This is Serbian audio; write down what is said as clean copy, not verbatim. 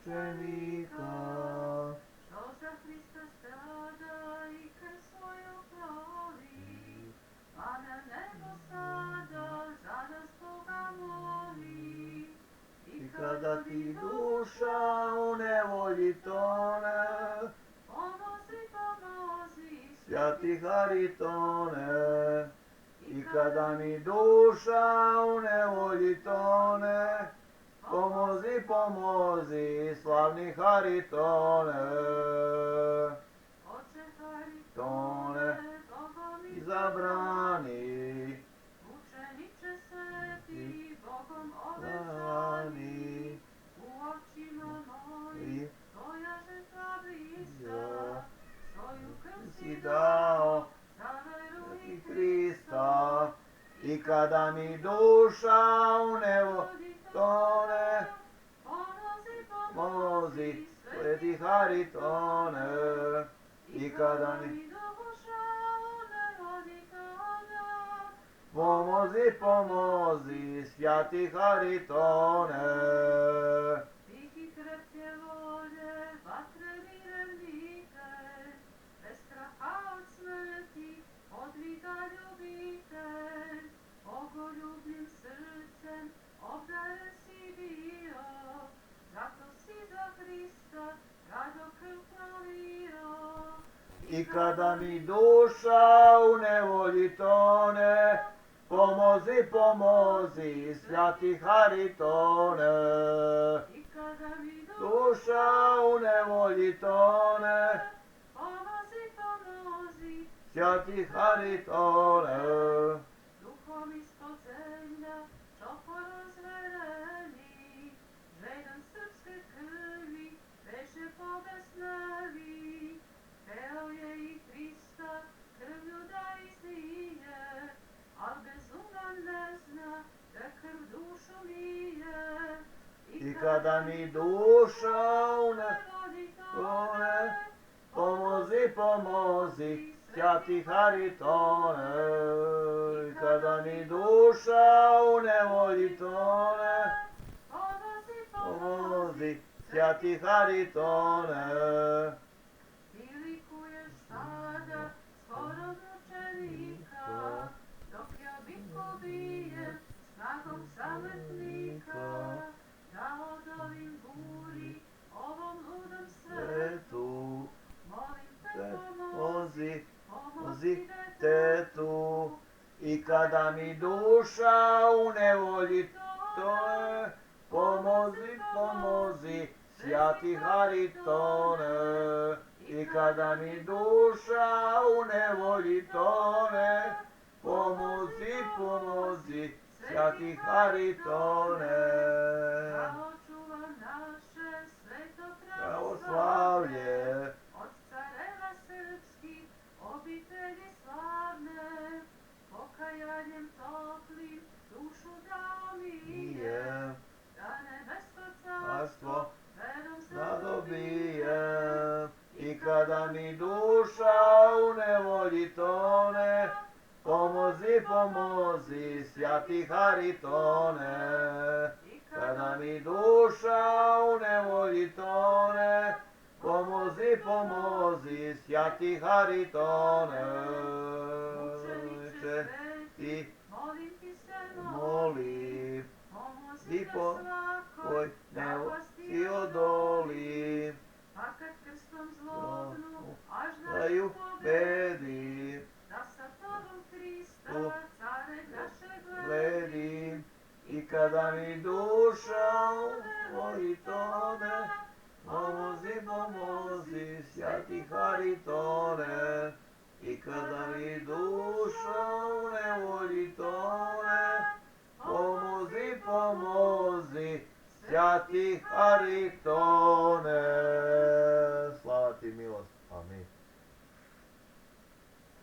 mučenika, što za Hrista strada i krv svoju proli, pa na nebo sada za nas Boga moli. i kada ti duša u nevolji tone, Pomozi, pomozi, Svjati Haritone, i kada mi duša u nevolji tone, pomozi, pomozi, slavni Haritone. Oče Tone, Haritone, Boga mi izabrani, Mučeniče sveti, Bogom obećani, obećani, u očima mojim tvoja žrtva bliska, svoju krv si dao za veru i i Hrista, i kada mi duša u nevolji tone, pomozi, pomozi, sveti Haritone, i kada mi duša u nevolji tone, pomozi, pomozi, svjati Haritone. Tiki krepke volje, vatreni revnitelj, bez straha od smrti, odvita ljubitelj, bogoljubnim srcem obdaren si bio, zato si za Hrista rado krv prolio. I kada mi duša u nevolji tone, pomozi, pomozi, svjati Haritone. I kada mi Duša u nevolji tone, pomozi, pomozi, svjati Haritone. duhom ispod zemlja, čopor razvereni, žedan srpske krvi, beže po besnavi, hteo je i Hrista krvlju da izlije, al bezuman ne zna da krv dušu lije. I kada mi duša u nevolji tone, pomozi, pomozi, svjati Haritone. I kada mi duša u nevolji tone, pomozi, pomozi, svjati Haritone. Ti likuješ sada skoro mučenika, dok ja bitku bijem snagom sametnika, da odovim buri ovom ludom svetu. Svetu, Molim te te pomozi, pomozi, pomozi tetu. I kada mi duša u nevolji tone, pomozi, pomozi, svjati Haritone. I kada mi duša u nevolji tone, pomozi, pomozi, svjati Haritone. da očuva naše sveto pravoslavlje, Pravoslavlje, od careva srpskih obitelji slavne, pokajanjem toplim dušu dao mi je, da nebesko carstvo carstvo verom zadobije. I kada mi duša u nevolji tone, pomozi, pomozi, svjati Haritone. Kada mi duša u nevolji tone, pomozi, pomozi, svjati Haritone. Mučeniče sveti, molim ti se Moli, pomozi i me po svakoj tvoj nevolji napasti odoli, pa kad krstom zlobnu až da da ju ju pobedi, bedi, da sa tobom Hrista, Tu care naše gledi. gledi. I kada mi duša voli tone, pomozi, pomozi, svjati Haritone. I kada mi duša u nevolji tone, pomozi, pomozi, svjati Haritone.